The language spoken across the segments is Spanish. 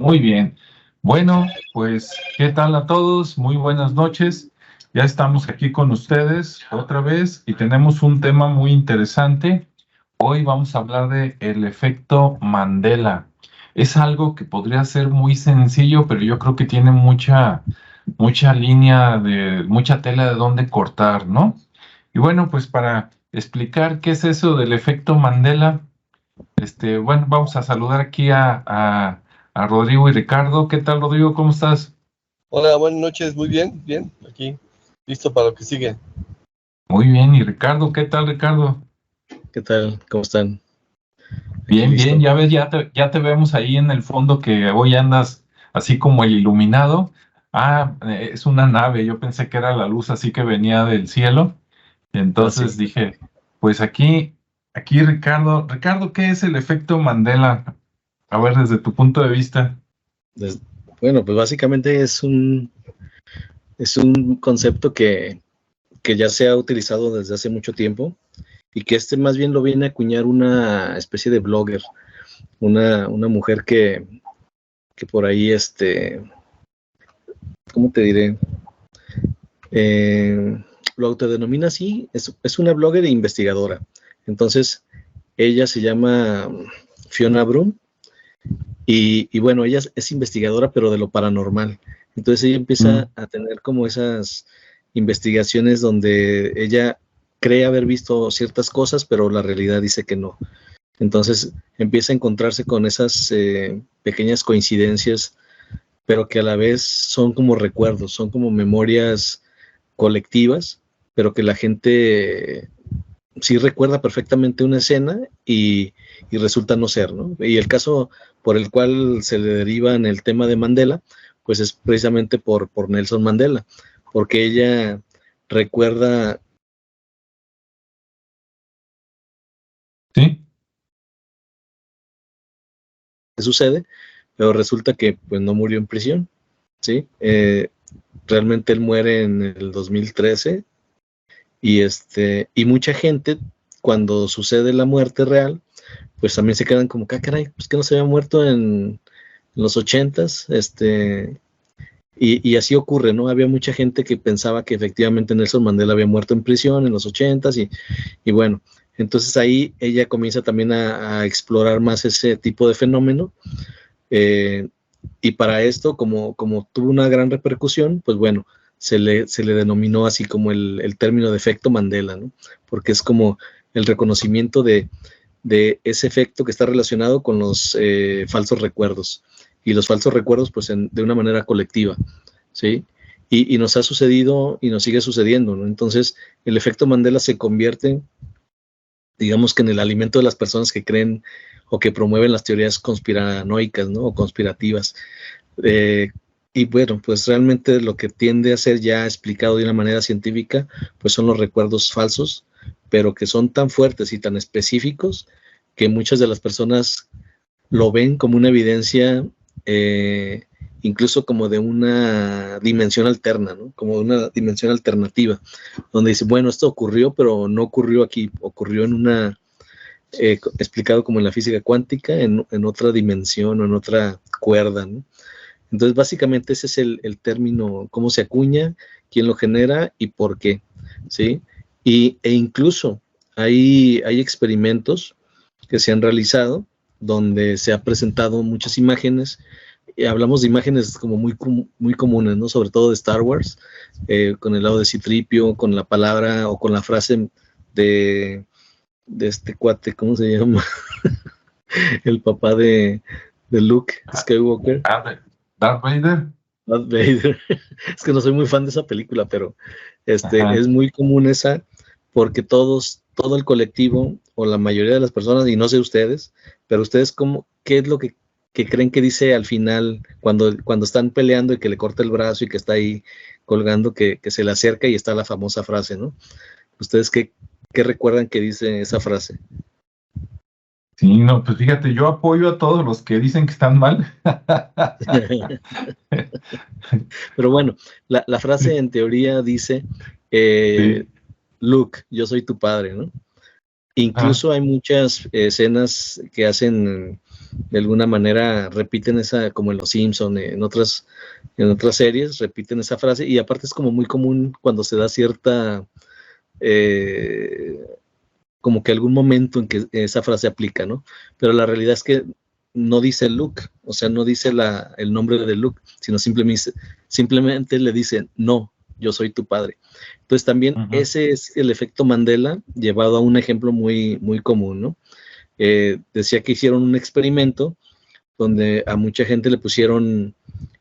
Muy bien. Bueno, pues, ¿qué tal a todos? Muy buenas noches. Ya estamos aquí con ustedes otra vez y tenemos un tema muy interesante. Hoy vamos a hablar de el efecto Mandela. Es algo que podría ser muy sencillo, pero yo creo que tiene mucha línea mucha tela de dónde cortar, ¿no? Y bueno, pues para explicar qué es eso del efecto Mandela, bueno, vamos a saludar aquí a Rodrigo y Ricardo. ¿Qué tal, Rodrigo? ¿Cómo estás? Hola, buenas noches, muy bien, aquí, listo para lo que sigue. Muy bien. ¿Y Ricardo? ¿Qué tal, Ricardo? ¿Qué tal? ¿Cómo están? Aquí Bien, bien. listo. Ya ves, ya te vemos ahí en el fondo que hoy andas así como el iluminado. Es una nave. Yo pensé que era la luz así que venía del cielo. Entonces Así. dije, pues aquí Ricardo. Ricardo, ¿qué es el efecto Mandela? A ver, desde tu punto de vista. Bueno, pues básicamente es un concepto que ya se ha utilizado desde hace mucho tiempo y que más bien lo viene a acuñar una especie de blogger, una mujer que por ahí, ¿cómo te diré? Lo autodenomina así, es una blogger e investigadora. Entonces, ella se llama Fiona Brum. Y bueno, ella es investigadora, pero de lo paranormal. Entonces ella empieza a tener como esas investigaciones donde ella cree haber visto ciertas cosas, pero la realidad dice que no. Entonces empieza a encontrarse con esas pequeñas coincidencias, pero que a la vez son como recuerdos, son como memorias colectivas, pero que la gente sí recuerda perfectamente una escena y resulta no ser, ¿no? Y el caso por el cual se le deriva en el tema de Mandela, pues es precisamente por Nelson Mandela, porque ella recuerda. ¿Sí? ¿Qué sucede? Pero resulta que pues no murió en prisión, ¿sí? Realmente él muere en el 2013 y mucha gente cuando sucede la muerte real, pues también se quedan como, caray, pues que no se había muerto en los 80s, y así ocurre, ¿no? Había mucha gente que pensaba que efectivamente Nelson Mandela había muerto en prisión en los 80s y bueno, entonces ahí ella comienza también a explorar más ese tipo de fenómeno, y para esto, como tuvo una gran repercusión, pues bueno, se le denominó así como el término de efecto Mandela, ¿no? Porque es como el reconocimiento de ese efecto que está relacionado con los falsos recuerdos. Y los falsos recuerdos, pues, de una manera colectiva, ¿sí? Y nos ha sucedido y nos sigue sucediendo, ¿no? Entonces, el efecto Mandela se convierte, digamos que en el alimento de las personas que creen o que promueven las teorías conspiranoicas, ¿no? O conspirativas. Y bueno, pues realmente lo que tiende a ser ya explicado de una manera científica, pues son los recuerdos falsos, pero que son tan fuertes y tan específicos que muchas de las personas lo ven como una evidencia, incluso como de una dimensión alterna, ¿no? Como una dimensión alternativa, donde dice, bueno, esto ocurrió, pero no ocurrió aquí, ocurrió en una, explicado como en la física cuántica, en otra dimensión o en otra cuerda, ¿no? Entonces, básicamente ese es el término, cómo se acuña, quién lo genera y por qué, ¿sí? E incluso hay experimentos que se han realizado donde se ha presentado muchas imágenes. Hablamos de imágenes como muy comunes, ¿no? Sobre todo de Star Wars, con el lado de Citripio, con la palabra o con la frase de este cuate, ¿cómo se llama? El papá de Luke Skywalker. Darth Vader. Darth Vader. Es que no soy muy fan de esa película, pero Ajá. es muy común esa, porque todo el colectivo, o la mayoría de las personas, y no sé ustedes, pero ustedes, ¿qué es lo que creen que dice al final, cuando están peleando y que le corta el brazo y que está ahí colgando, que se le acerca y está la famosa frase, ¿no? ¿Ustedes qué recuerdan que dice esa frase? Sí, no, pues fíjate, yo apoyo a todos los que dicen que están mal. Pero bueno, la frase en teoría dice, Sí. Luke, yo soy tu padre, ¿no? Incluso hay muchas escenas que hacen, de alguna manera, repiten esa, como en Los Simpson, en otras series, repiten esa frase, y aparte es como muy común cuando se da cierta, como que algún momento en que esa frase aplica, ¿no? Pero la realidad es que no dice Luke, o sea, no dice el nombre de Luke, sino simplemente le dice, no, yo soy tu padre. Entonces también ese es el efecto Mandela llevado a un ejemplo muy, muy común, ¿no? Decía que hicieron un experimento donde a mucha gente le pusieron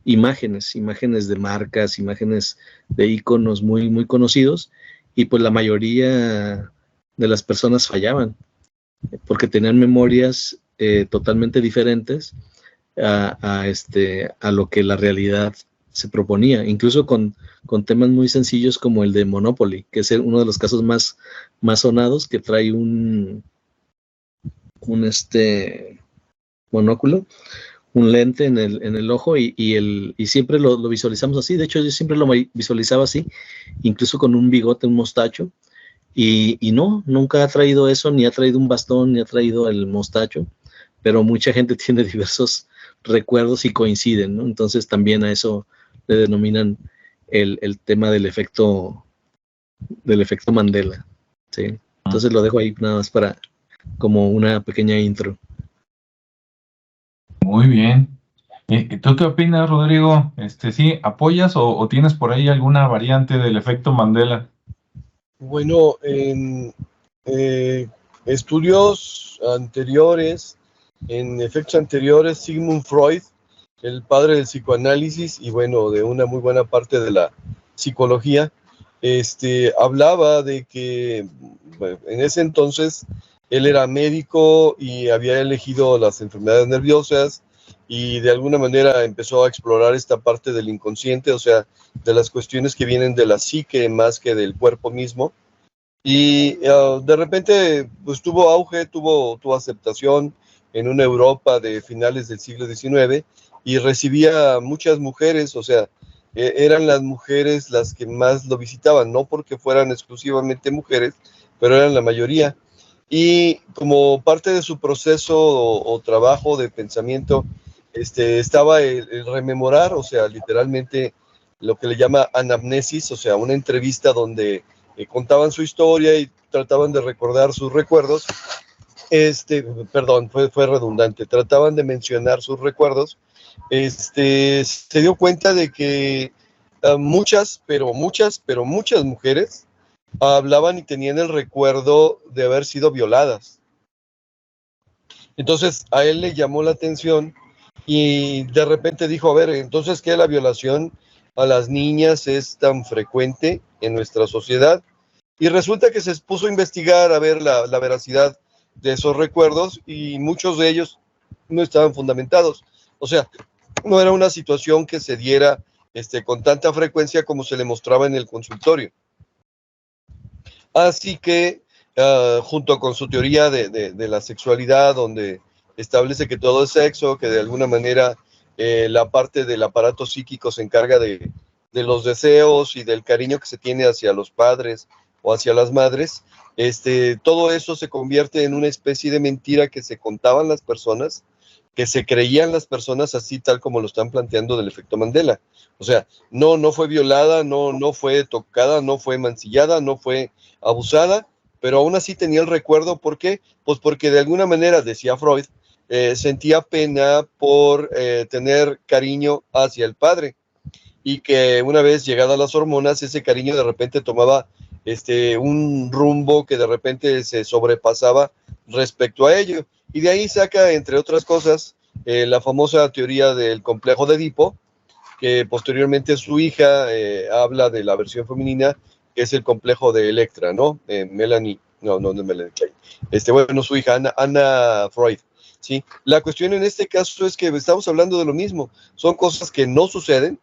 imágenes de marcas, imágenes de íconos muy, muy conocidos, y pues la mayoría de las personas fallaban, porque tenían memorias totalmente diferentes a lo que la realidad se proponía, incluso con temas muy sencillos como el de Monopoly, que es uno de los casos más sonados, que trae un monóculo, un lente en el ojo, y siempre lo visualizamos así. De hecho, yo siempre lo visualizaba así, incluso con un bigote, un mostacho, y no, nunca ha traído eso, ni ha traído un bastón, ni ha traído el mostacho, pero mucha gente tiene diversos recuerdos y coinciden, ¿no? Entonces también a eso le denominan el tema del efecto Mandela, ¿sí? Entonces lo dejo ahí nada más para como una pequeña intro. Muy bien. ¿Tú qué opinas, Rodrigo? ¿Sí apoyas o tienes por ahí alguna variante del efecto Mandela? Bueno, en estudios anteriores, en efectos anteriores, Sigmund Freud, el padre del psicoanálisis y bueno, de una muy buena parte de la psicología, hablaba de que bueno, en ese entonces él era médico y había elegido las enfermedades nerviosas y de alguna manera empezó a explorar esta parte del inconsciente, o sea, de las cuestiones que vienen de la psique más que del cuerpo mismo. Y de repente pues tuvo auge, tuvo aceptación en una Europa de finales del siglo XIX y recibía muchas mujeres, o sea, eran las mujeres las que más lo visitaban, no porque fueran exclusivamente mujeres, pero eran la mayoría. Y como parte de su proceso o trabajo de pensamiento, estaba el rememorar, o sea, literalmente lo que le llama anamnesis, o sea, una entrevista donde contaban su historia y trataban de recordar sus recuerdos. Perdón, fue redundante, trataban de mencionar sus recuerdos. Se dio cuenta de que muchas mujeres hablaban y tenían el recuerdo de haber sido violadas. Entonces a él le llamó la atención y de repente dijo, a ver, entonces, ¿qué la violación a las niñas es tan frecuente en nuestra sociedad? Y resulta que se puso a investigar a ver la veracidad de esos recuerdos y muchos de ellos no estaban fundamentados. O sea, no era una situación que se diera con tanta frecuencia como se le mostraba en el consultorio. Así que, junto con su teoría de la sexualidad, donde establece que todo es sexo, que de alguna manera la parte del aparato psíquico se encarga de los deseos y del cariño que se tiene hacia los padres o hacia las madres, todo eso se convierte en una especie de mentira que se contaban las personas, que se creían las personas así tal como lo están planteando del efecto Mandela. O sea, no fue violada, no fue tocada, no fue mancillada, no fue abusada, pero aún así tenía el recuerdo. ¿Por qué? Pues porque de alguna manera, decía Freud, sentía pena por tener cariño hacia el padre y que una vez llegadas las hormonas, ese cariño de repente tomaba un rumbo que de repente se sobrepasaba respecto a ello. Y de ahí saca, entre otras cosas, la famosa teoría del complejo de Edipo, que posteriormente su hija habla de la versión femenina, que es el complejo de Electra, ¿no? Melanie, no es Melanie Klein. Bueno, su hija, Anna Freud, ¿sí? La cuestión en este caso es que estamos hablando de lo mismo. Son cosas que no suceden,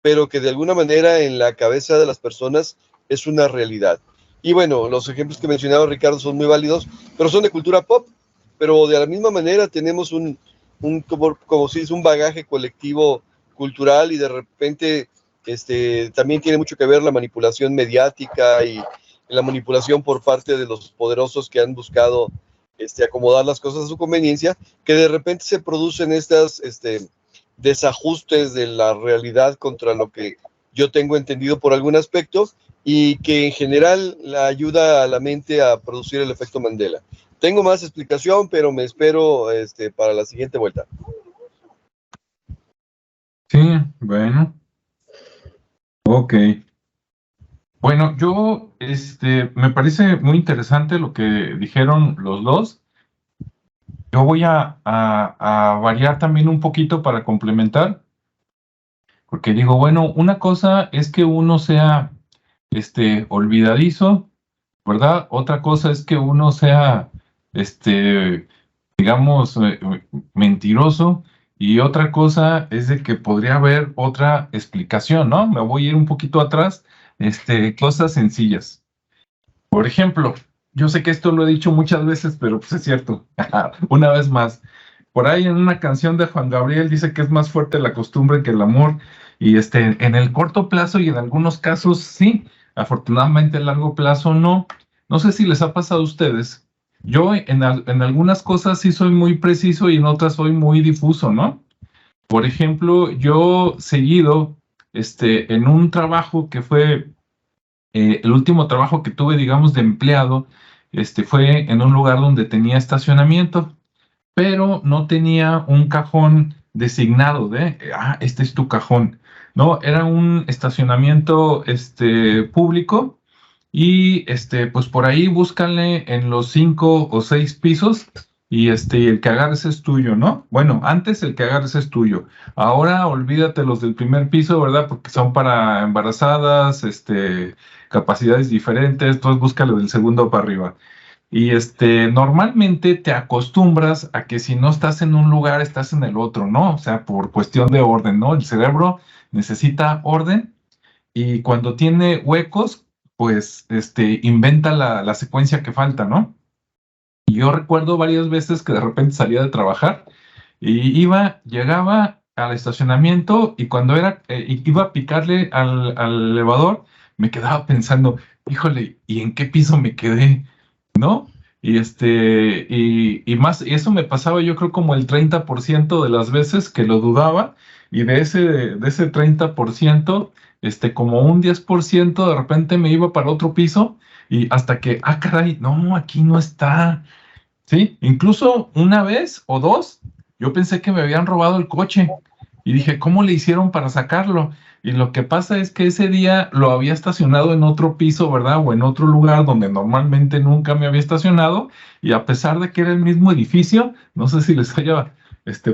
pero que de alguna manera en la cabeza de las personas es una realidad. Y bueno, los ejemplos que mencionaba Ricardo son muy válidos, pero son de cultura pop. Pero de la misma manera tenemos como si es un bagaje colectivo cultural y de repente también tiene mucho que ver la manipulación mediática la manipulación por parte de los poderosos que han buscado acomodar las cosas a su conveniencia, que de repente se producen estas desajustes de la realidad contra lo que yo tengo entendido por algún aspecto, y que en general la ayuda a la mente a producir el efecto Mandela. Tengo más explicación, pero me espero para la siguiente vuelta. Sí, bueno. Ok. Bueno, yo, me parece muy interesante lo que dijeron los dos. Yo voy a variar también un poquito para complementar, porque digo, bueno, una cosa es que uno sea, olvidadizo, ¿verdad? Otra cosa es que uno sea, digamos, mentiroso, y otra cosa es de que podría haber otra explicación, ¿no? Me voy a ir un poquito atrás, cosas sencillas. Por ejemplo, yo sé que esto lo he dicho muchas veces, pero pues es cierto. Una vez más, por ahí en una canción de Juan Gabriel dice que es más fuerte la costumbre que el amor, y en el corto plazo y en algunos casos sí, afortunadamente a largo plazo no. No sé si les ha pasado a ustedes. Yo en algunas cosas sí soy muy preciso y en otras soy muy difuso, ¿no? Por ejemplo, yo seguido, en un trabajo que fue el último trabajo que tuve, digamos, de empleado, fue en un lugar donde tenía estacionamiento, pero no tenía un cajón designado de, este es tu cajón. No, era un estacionamiento, público, y, pues por ahí búscale en los 5 o 6 pisos, y el que agarres es tuyo, ¿no? Bueno, antes el que agarres es tuyo. Ahora olvídate los del primer piso, ¿verdad? Porque son para embarazadas, capacidades diferentes, entonces búscale del segundo para arriba. Y normalmente te acostumbras a que si no estás en un lugar, estás en el otro, ¿no? O sea, por cuestión de orden, ¿no? El cerebro necesita orden, y cuando tiene huecos, pues inventa la secuencia que falta, ¿no? Y yo recuerdo varias veces que de repente salía de trabajar y llegaba al estacionamiento, y cuando iba a picarle al elevador, me quedaba pensando, híjole, ¿y en qué piso me quedé? ¿No? Y eso me pasaba, yo creo, como el 30% de las veces que lo dudaba, y de ese 30%, como un 10% de repente me iba para otro piso, y hasta que, caray, no, aquí no está. Sí, incluso una vez o dos, yo pensé que me habían robado el coche, y dije, ¿cómo le hicieron para sacarlo? Y lo que pasa es que ese día lo había estacionado en otro piso, ¿verdad? O en otro lugar donde normalmente nunca me había estacionado, y a pesar de que era el mismo edificio, no sé si les haya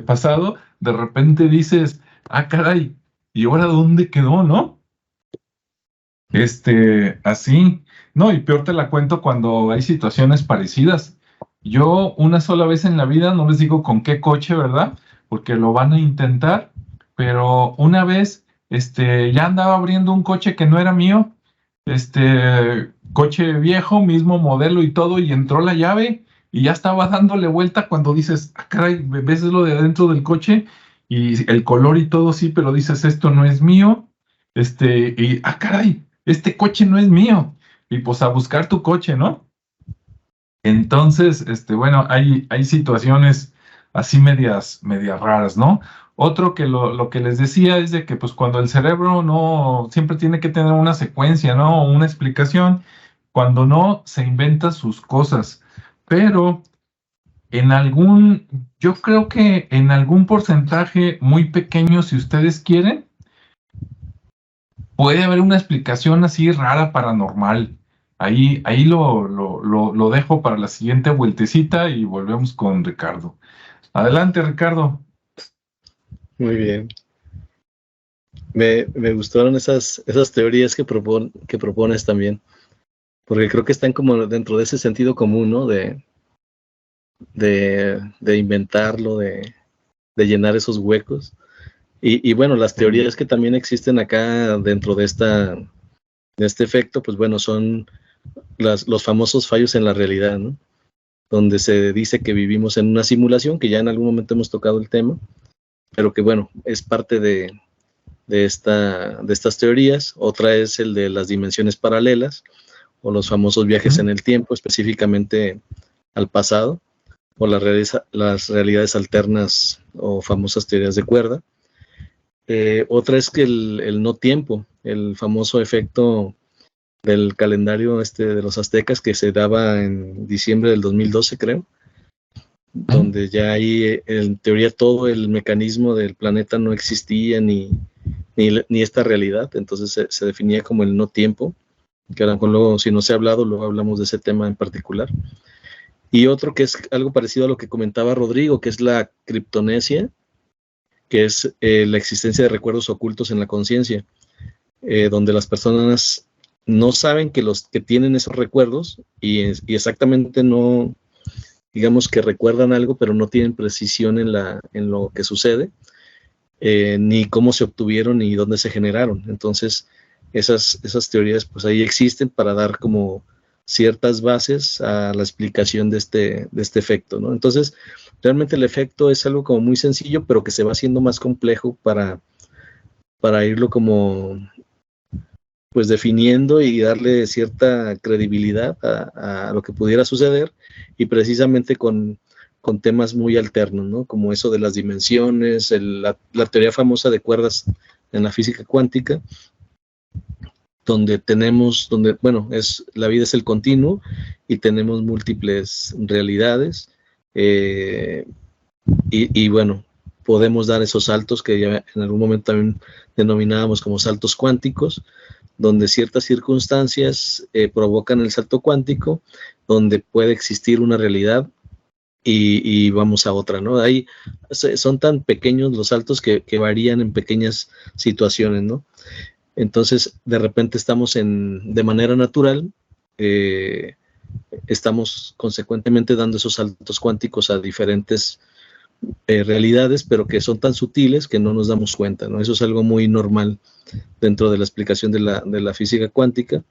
pasado, de repente dices, caray, ¿y ahora dónde quedó, no? Así, no, y peor te la cuento cuando hay situaciones parecidas. Yo una sola vez en la vida, no les digo con qué coche, ¿verdad? Porque lo van a intentar, pero una vez, ya andaba abriendo un coche que no era mío, coche viejo, mismo modelo y todo, y entró la llave, y ya estaba dándole vuelta cuando dices, caray, ves lo de adentro del coche, y el color y todo, sí, pero dices, esto no es mío, y, caray, este coche no es mío, y pues a buscar tu coche, ¿no? Entonces, bueno, hay situaciones así medias raras, ¿no? Otro que lo que les decía es de que pues cuando el cerebro no, siempre tiene que tener una secuencia, ¿no? Una explicación, cuando no, se inventa sus cosas, pero yo creo que en algún porcentaje muy pequeño, si ustedes quieren, puede haber una explicación así rara, paranormal. Ahí lo dejo para la siguiente vueltecita, y volvemos con Ricardo. Adelante, Ricardo. Muy bien. Me gustaron esas teorías que propones también, porque creo que están como dentro de ese sentido común, ¿no? De inventarlo, de llenar esos huecos. Y bueno, las teorías que también existen acá dentro de este efecto, pues bueno, son los famosos fallos en la realidad, ¿no? Donde se dice que vivimos en una simulación, que ya en algún momento hemos tocado el tema, pero que bueno, es parte de estas teorías. Otra es el de las dimensiones paralelas, o los famosos viajes en el tiempo, específicamente al pasado, o las realidades alternas o famosas teorías de cuerda. Otra es que el no tiempo, el famoso efecto del calendario de los aztecas que se daba en diciembre del 2012, creo, donde ya ahí en teoría todo el mecanismo del planeta no existía ni esta realidad, entonces se definía como el no tiempo, que ahora luego, si no se ha hablado, luego hablamos de ese tema en particular. Y otro que es algo parecido a lo que comentaba Rodrigo, que es la criptonesia, que es la existencia de recuerdos ocultos en la conciencia, donde las personas no saben que tienen esos recuerdos y exactamente no, digamos que recuerdan algo, pero no tienen precisión en lo que sucede, ni cómo se obtuvieron ni dónde se generaron. Entonces, esas teorías pues ahí existen para dar como ciertas bases a la explicación de este efecto, ¿no? Entonces, realmente el efecto es algo como muy sencillo, pero que se va haciendo más complejo para irlo como pues definiendo y darle cierta credibilidad a lo que pudiera suceder, y precisamente con temas muy alternos, ¿no? Como eso de las dimensiones, la teoría famosa de cuerdas en la física cuántica, donde bueno, la vida es el continuo y tenemos múltiples realidades, y bueno, podemos dar esos saltos que ya en algún momento también denominábamos como saltos cuánticos, donde ciertas circunstancias provocan el salto cuántico, donde puede existir una realidad y vamos a otra, ¿no? Ahí son tan pequeños los saltos que varían en pequeñas situaciones, ¿no? Entonces, de repente estamos de manera natural, estamos consecuentemente dando esos saltos cuánticos a diferentes realidades, pero que son tan sutiles que no nos damos cuenta, ¿no? Eso es algo muy normal dentro de la explicación de la física cuántica.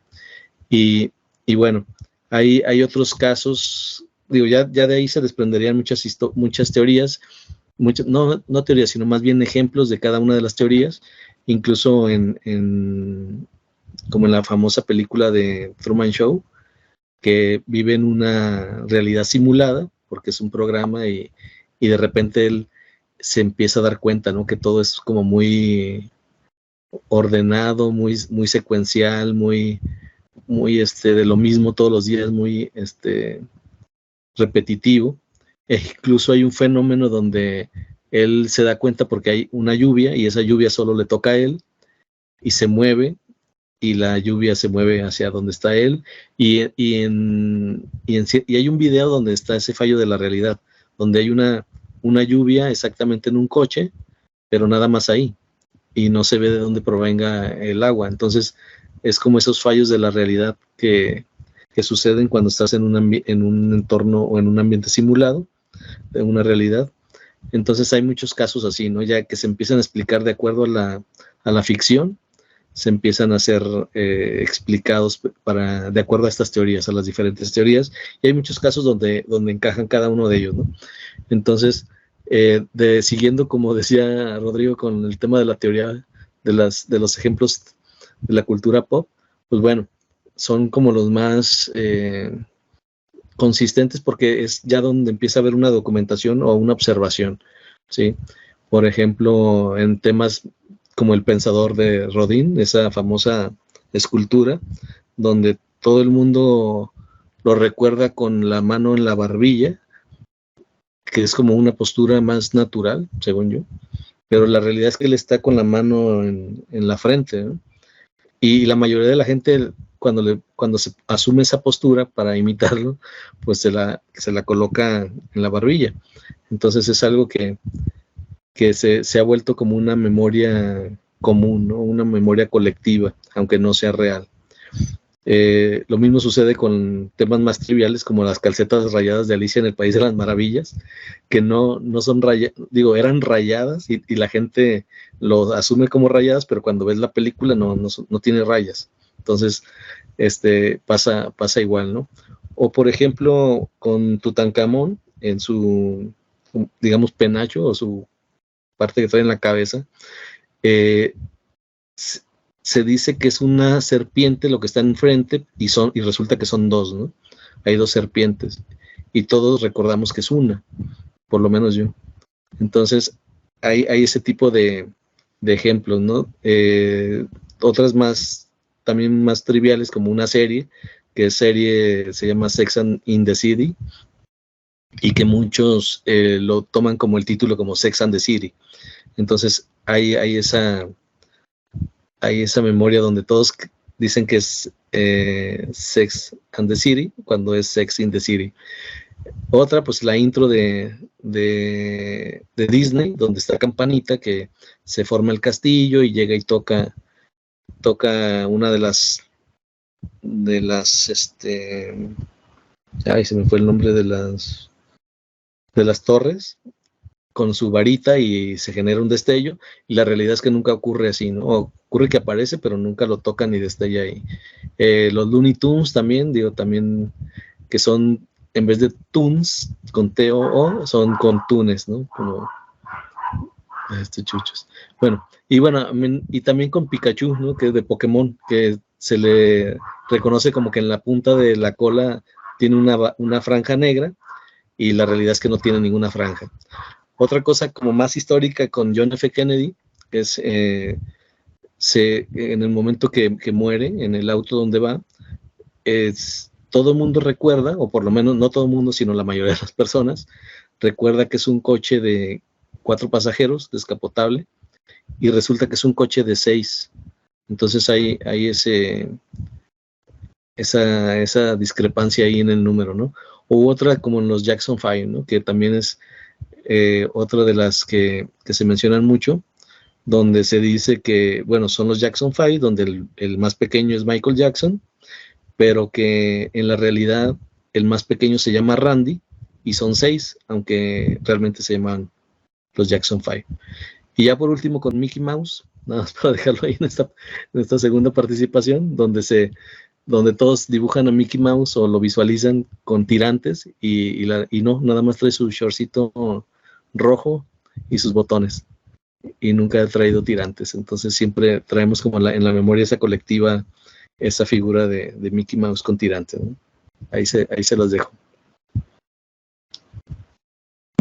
Y bueno, hay otros casos, digo, ya de ahí se desprenderían muchas teorías, no teorías, sino más bien ejemplos de cada una de las teorías, incluso como en la famosa película de Truman Show, que vive en una realidad simulada, porque es un programa y de repente él se empieza a dar cuenta, ¿no? Que todo es como muy ordenado, muy, muy secuencial, muy de lo mismo todos los días, muy repetitivo. Incluso hay un fenómeno donde él se da cuenta porque hay una lluvia y esa lluvia solo le toca a él y se mueve, y la lluvia se mueve hacia donde está él, y hay un video donde está ese fallo de la realidad, donde hay una lluvia exactamente en un coche, pero nada más ahí, y no se ve de dónde provenga el agua. Entonces es como esos fallos de la realidad que suceden cuando estás en un entorno o en un ambiente simulado de una realidad. Entonces hay muchos casos así, ¿no? Ya que se empiezan a explicar de acuerdo a la ficción, se empiezan a ser explicados de acuerdo a estas teorías, a las diferentes teorías, y hay muchos casos donde encajan cada uno de ellos, ¿no? Entonces, siguiendo, como decía Rodrigo, con el tema de la teoría de los ejemplos de la cultura pop, pues bueno, son como los más consistentes, porque es ya donde empieza a haber una documentación o una observación, ¿sí? Por ejemplo, en temas como el pensador de Rodin, esa famosa escultura, donde todo el mundo lo recuerda con la mano en la barbilla, que es como una postura más natural, según yo, pero la realidad es que él está con la mano en la frente, ¿no? Y la mayoría de la gente, cuando se asume esa postura para imitarlo, pues se la coloca en la barbilla. Entonces es algo que se ha vuelto como una memoria común, ¿no? Una memoria colectiva, aunque no sea real. Lo mismo sucede con temas más triviales como las calcetas rayadas de Alicia en el País de las Maravillas, que no son rayadas, eran rayadas y la gente lo asume como rayadas, pero cuando ves la película no tiene rayas. Entonces, pasa igual, ¿no? O por ejemplo, con Tutankamón, en su, digamos, penacho o su parte que trae en la cabeza, se dice que es una serpiente lo que está enfrente y resulta que son dos, ¿no? Hay dos serpientes y todos recordamos que es una, por lo menos yo. Entonces, hay ese tipo de ejemplos, ¿no? Otras también más triviales, como una serie, se llama Sex and in the City, y que muchos lo toman como el título, como Sex and the City. Entonces, hay esa memoria donde todos dicen que es Sex and the City, cuando es Sex in the City. Otra, pues la intro de Disney, donde está Campanita, que se forma el castillo y llega y toca una de las se me fue el nombre de las torres, con su varita, y se genera un destello, y la realidad es que nunca ocurre así, ¿no? Ocurre que aparece, pero nunca lo tocan ni destella ahí. Los Looney Tunes también, que son, en vez de Tunes, con T-O-O, son con Tunes, ¿no? Como chuchos. Bueno, y también con Pikachu, ¿no? Que es de Pokémon, que se le reconoce como que en la punta de la cola tiene una franja negra, y la realidad es que no tiene ninguna franja. Otra cosa como más histórica con John F. Kennedy es en el momento que muere, en el auto donde va, todo el mundo recuerda, o por lo menos no todo el mundo, sino la mayoría de las personas, recuerda que es un coche de 4 pasajeros, descapotable, y resulta que es un coche de 6. Entonces hay esa discrepancia ahí en el número, ¿no? O otra como en los Jackson 5, ¿no? Que también es otra de las que se mencionan mucho, donde se dice que, bueno, son los Jackson 5, donde el más pequeño es Michael Jackson, pero que en la realidad el más pequeño se llama Randy, y son 6, aunque realmente se llaman los Jackson 5. Y ya por último con Mickey Mouse, nada más para dejarlo ahí en esta segunda participación, donde todos dibujan a Mickey Mouse o lo visualizan con tirantes, y no, nada más trae su shortcito rojo y sus botones, y nunca ha traído tirantes. Entonces siempre traemos como en la memoria esa colectiva, esa figura de Mickey Mouse con tirantes, ¿no? Ahí se los dejo.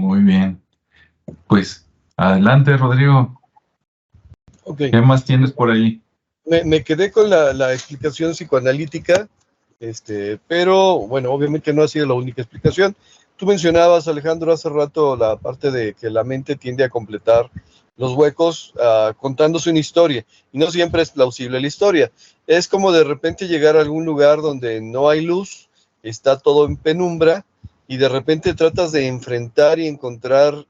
Muy bien. Pues adelante, Rodrigo. Okay. ¿Qué más tienes por ahí? Me quedé con la explicación psicoanalítica, pero bueno, obviamente no ha sido la única explicación. Tú mencionabas, Alejandro, hace rato la parte de que la mente tiende a completar los huecos contándose una historia, y no siempre es plausible la historia. Es como de repente llegar a algún lugar donde no hay luz, está todo en penumbra, y de repente tratas de enfrentar y encontrar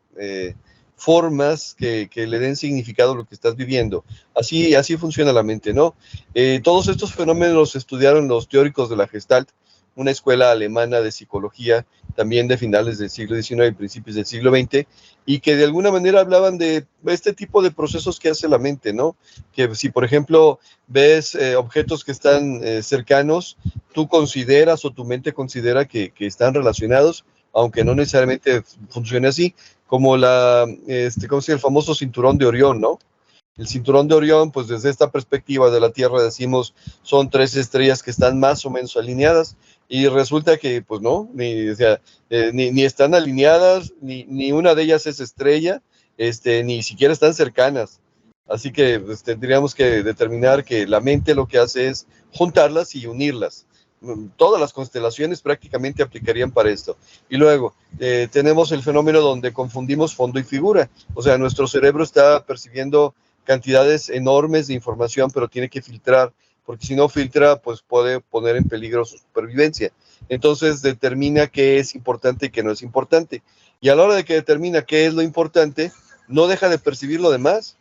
formas que le den significado a lo que estás viviendo. Así funciona la mente, ¿no? Todos estos fenómenos los estudiaron los teóricos de la Gestalt, una escuela alemana de psicología, también de finales del siglo XIX y principios del siglo XX, y que de alguna manera hablaban de este tipo de procesos que hace la mente, ¿no? Que si, por ejemplo, ves objetos que están cercanos, tú consideras, o tu mente considera que están relacionados, aunque no necesariamente funcione así, como ¿cómo se llama? El famoso cinturón de Orión, ¿no? El cinturón de Orión, pues desde esta perspectiva de la Tierra decimos, son 3 estrellas que están más o menos alineadas, y resulta que, pues no, ni están alineadas, ni una de ellas es estrella, ni siquiera están cercanas. Así que pues, tendríamos que determinar que la mente lo que hace es juntarlas y unirlas. Todas las constelaciones prácticamente aplicarían para esto. Y luego tenemos el fenómeno donde confundimos fondo y figura. O sea, nuestro cerebro está percibiendo cantidades enormes de información, pero tiene que filtrar, porque si no filtra, pues puede poner en peligro su supervivencia. Entonces determina qué es importante y qué no es importante. Y a la hora de que determina qué es lo importante, no deja de percibir lo demás.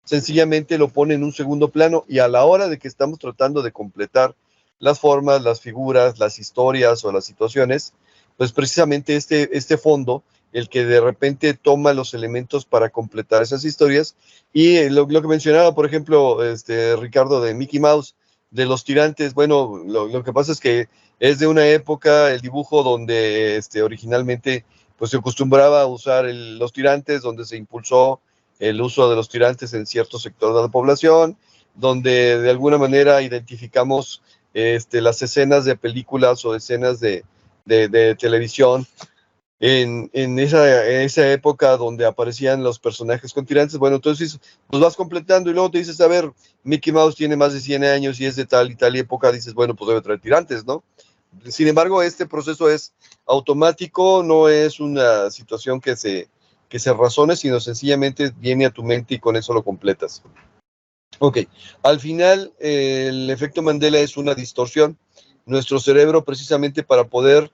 Sencillamente lo pone en un segundo plano, y a la hora de que estamos tratando de completar las formas, las figuras, las historias o las situaciones, pues precisamente este fondo, el que de repente toma los elementos para completar esas historias. Y lo que mencionaba, por ejemplo, Ricardo, de Mickey Mouse, de los tirantes, bueno, lo que pasa es que es de una época, el dibujo, donde originalmente pues se acostumbraba a usar los tirantes, donde se impulsó el uso de los tirantes en cierto sector de la población. donde de alguna manera identificamos las escenas de películas o escenas de televisión en esa época donde aparecían los personajes con tirantes. Bueno, entonces los vas completando y luego te dices, a ver, Mickey Mouse tiene más de 100 años y es de tal y tal época, dices, bueno, pues debe traer tirantes, ¿no? Sin embargo, este proceso es automático, no es una situación que se razone, sino sencillamente viene a tu mente y con eso lo completas. Ok, al final el efecto Mandela es una distorsión. Nuestro cerebro, precisamente para poder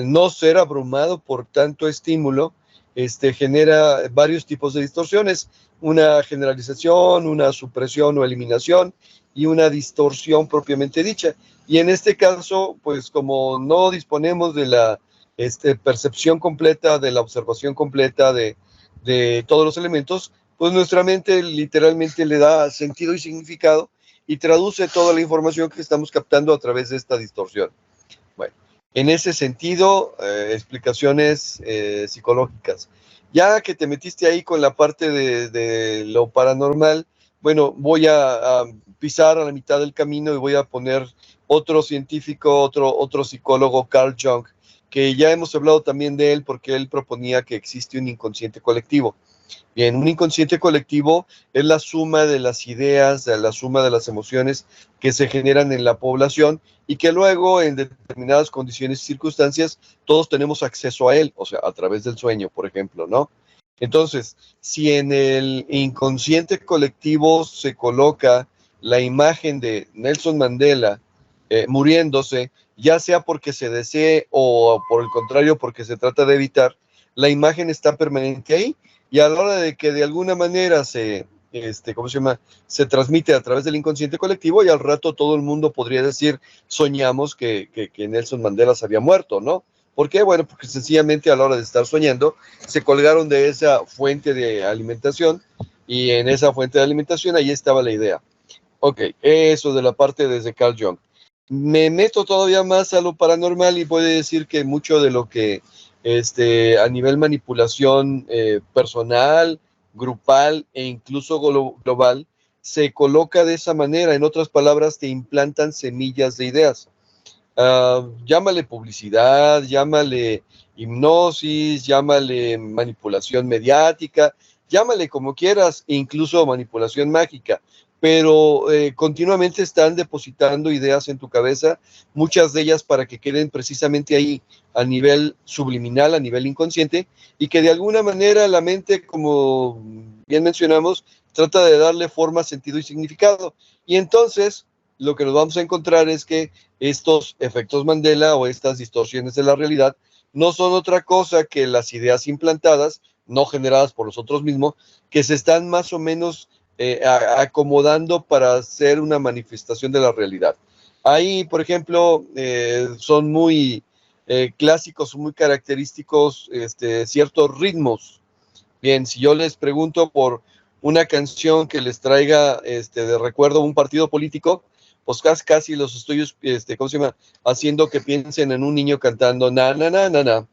no ser abrumado por tanto estímulo, genera varios tipos de distorsiones, una generalización, una supresión o eliminación y una distorsión propiamente dicha. Y en este caso, pues como no disponemos de la percepción completa, de la observación completa de todos los elementos, pues nuestra mente literalmente le da sentido y significado y traduce toda la información que estamos captando a través de esta distorsión. Bueno, en ese sentido, explicaciones psicológicas. Ya que te metiste ahí con la parte de lo paranormal, bueno, voy a pisar a la mitad del camino y voy a poner otro científico, otro psicólogo, Carl Jung, que ya hemos hablado también de él porque él proponía que existe un inconsciente colectivo. Bien, un inconsciente colectivo es la suma de las ideas, la suma de las emociones que se generan en la población y que luego en determinadas condiciones y circunstancias todos tenemos acceso a él, o sea, a través del sueño, por ejemplo, ¿no? Entonces, si en el inconsciente colectivo se coloca la imagen de Nelson Mandela muriéndose, ya sea porque se desee o por el contrario porque se trata de evitar, la imagen está permanente ahí. Y a la hora de que de alguna manera se transmite a través del inconsciente colectivo y al rato todo el mundo podría decir, soñamos que Nelson Mandela se había muerto, ¿no? ¿Por qué? Bueno, porque sencillamente a la hora de estar soñando se colgaron de esa fuente de alimentación y en esa fuente de alimentación ahí estaba la idea. Ok, eso de la parte desde Carl Jung. Me meto todavía más a lo paranormal y puedo decir que mucho de lo que a nivel manipulación personal, grupal e incluso global, se coloca de esa manera. En otras palabras, te implantan semillas de ideas. Llámale publicidad, llámale hipnosis, llámale manipulación mediática, llámale como quieras, incluso manipulación mágica, pero continuamente están depositando ideas en tu cabeza, muchas de ellas para que queden precisamente ahí a nivel subliminal, a nivel inconsciente, y que de alguna manera la mente, como bien mencionamos, trata de darle forma, sentido y significado. Y entonces lo que nos vamos a encontrar es que estos efectos Mandela o estas distorsiones de la realidad no son otra cosa que las ideas implantadas, no generadas por nosotros mismos, que se están más o menos acomodando para hacer una manifestación de la realidad. Ahí, por ejemplo, son muy clásicos, muy característicos ciertos ritmos. Bien, si yo les pregunto por una canción que les traiga de recuerdo un partido político, pues casi los estoy, haciendo que piensen en un niño cantando na, na, na, na, na,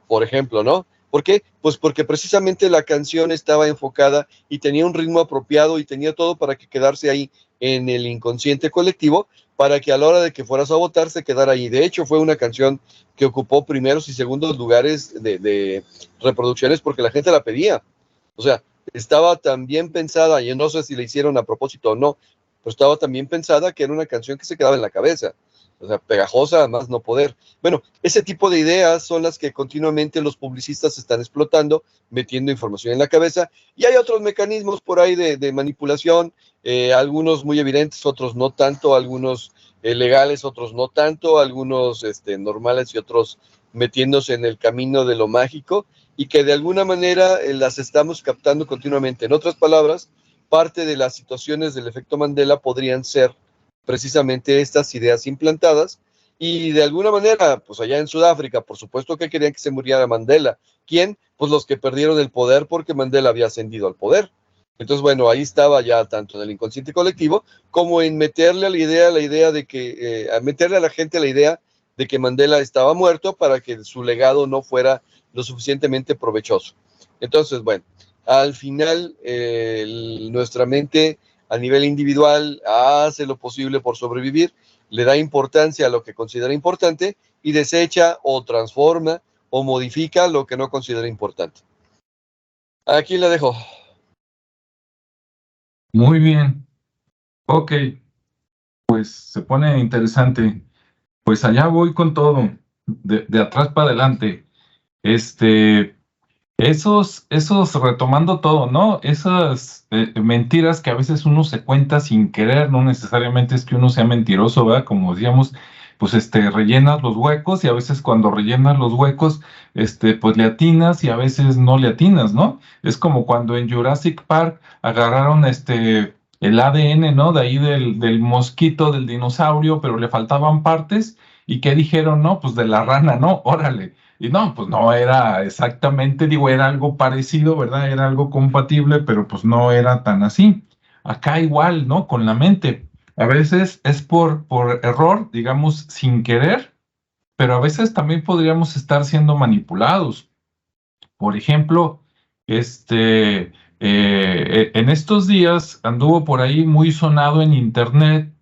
por ejemplo, ¿no? ¿Por qué? Pues porque precisamente la canción estaba enfocada y tenía un ritmo apropiado y tenía todo para que quedarse ahí en el inconsciente colectivo, para que a la hora de que fueras a votar se quedara ahí. De hecho, fue una canción que ocupó primeros y segundos lugares de reproducciones porque la gente la pedía. O sea, estaba tan bien pensada, y no sé si la hicieron a propósito o no, pero estaba también pensada que era una canción que se quedaba en la cabeza, o sea, pegajosa, más no poder. Bueno, ese tipo de ideas son las que continuamente los publicistas están explotando, metiendo información en la cabeza, y hay otros mecanismos por ahí de manipulación, algunos muy evidentes, otros no tanto, algunos legales, otros no tanto, algunos normales y otros metiéndose en el camino de lo mágico, y que de alguna manera las estamos captando continuamente. En otras palabras, parte de las situaciones del efecto Mandela podrían ser precisamente estas ideas implantadas y de alguna manera, pues allá en Sudáfrica, por supuesto que querían que se muriera Mandela. ¿Quién? Pues los que perdieron el poder porque Mandela había ascendido al poder. Entonces, bueno, ahí estaba ya tanto en el inconsciente colectivo como en meterle a la idea de que, meterle a la gente la idea de que Mandela estaba muerto para que su legado no fuera lo suficientemente provechoso. Entonces, bueno, al final nuestra mente a nivel individual hace lo posible por sobrevivir, le da importancia a lo que considera importante y desecha o transforma o modifica lo que no considera importante. Aquí la dejo. Muy bien. Ok, pues se pone interesante. Pues allá voy con todo, de atrás para adelante. Esos retomando todo, ¿no? Esas mentiras que a veces uno se cuenta sin querer, no necesariamente es que uno sea mentiroso, ¿verdad? Como decíamos, pues rellenas los huecos y a veces cuando rellenas los huecos, pues le atinas y a veces no le atinas, ¿no? Es como cuando en Jurassic Park agarraron el ADN, ¿no? De ahí del mosquito, del dinosaurio, pero le faltaban partes y ¿qué dijeron? No, pues de la rana, ¿no? Órale. Y no, pues no era exactamente, digo, era algo parecido, ¿verdad? Era algo compatible, pero pues no era tan así. Acá igual, ¿no? Con la mente. A veces es por error, digamos, sin querer, pero a veces también podríamos estar siendo manipulados. Por ejemplo, en estos días anduvo por ahí muy sonado en internet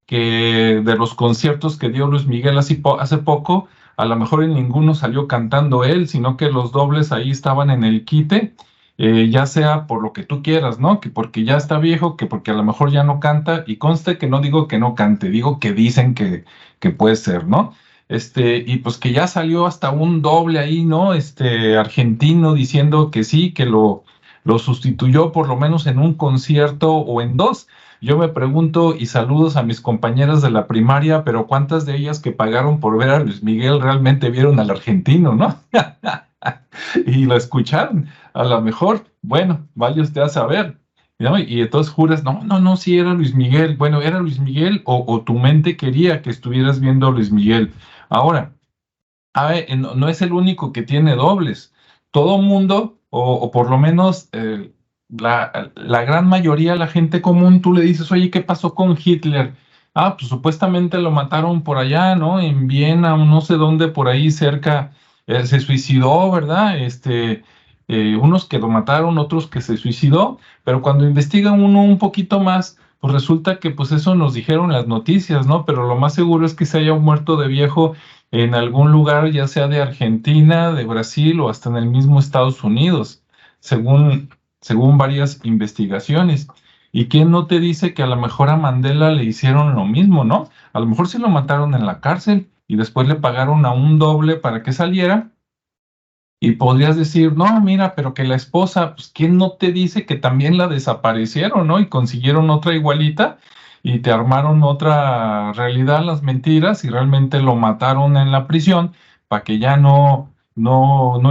que de los conciertos que dio Luis Miguel hace poco, a lo mejor en ninguno salió cantando él, sino que los dobles ahí estaban en el quite, ya sea por lo que tú quieras, ¿no? Que porque ya está viejo, que porque a lo mejor ya no canta, y conste que no digo que no cante, digo que dicen que puede ser, ¿no? Y pues que ya salió hasta un doble ahí, ¿no? Argentino diciendo que sí, que lo sustituyó por lo menos en un concierto o en dos. Yo me pregunto, y saludos a mis compañeras de la primaria, pero ¿cuántas de ellas que pagaron por ver a Luis Miguel realmente vieron al argentino, no? Y lo escucharon. A lo mejor, bueno, vaya usted a saber, ¿no? Y entonces juras, no, sí era Luis Miguel. Bueno, ¿era Luis Miguel o tu mente quería que estuvieras viendo a Luis Miguel? Ahora, a ver, no es el único que tiene dobles. Todo mundo, o por lo menos la gran mayoría, la gente común, tú le dices, oye, ¿qué pasó con Hitler? Ah, pues supuestamente lo mataron por allá, ¿no? En Viena, o no sé dónde, por ahí cerca, se suicidó, ¿verdad? Unos que lo mataron, otros que se suicidó, pero cuando investigan uno un poquito más, pues resulta que pues eso nos dijeron las noticias, ¿no? Pero lo más seguro es que se haya muerto de viejo en algún lugar, ya sea de Argentina, de Brasil o hasta en el mismo Estados Unidos, según varias investigaciones. ¿Y quién no te dice que a lo mejor a Mandela le hicieron lo mismo, no? A lo mejor sí lo mataron en la cárcel y después le pagaron a un doble para que saliera. Y podrías decir, no, mira, pero que la esposa, pues ¿quién no te dice que también la desaparecieron, ¿no? Y consiguieron otra igualita y te armaron otra realidad, las mentiras, y realmente lo mataron en la prisión para que ya no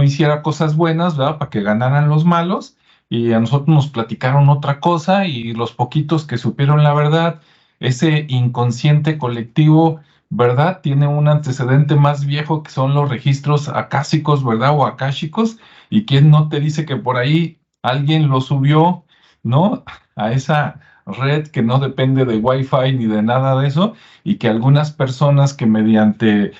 hiciera cosas buenas, ¿verdad? Para que ganaran los malos, y a nosotros nos platicaron otra cosa, y los poquitos que supieron la verdad, ese inconsciente colectivo, ¿verdad? Tiene un antecedente más viejo que son los registros acásicos, ¿verdad? O akáshicos, y quién no te dice que por ahí alguien lo subió, ¿no? A esa red que no depende de Wi-Fi ni de nada de eso, y que algunas personas que mediante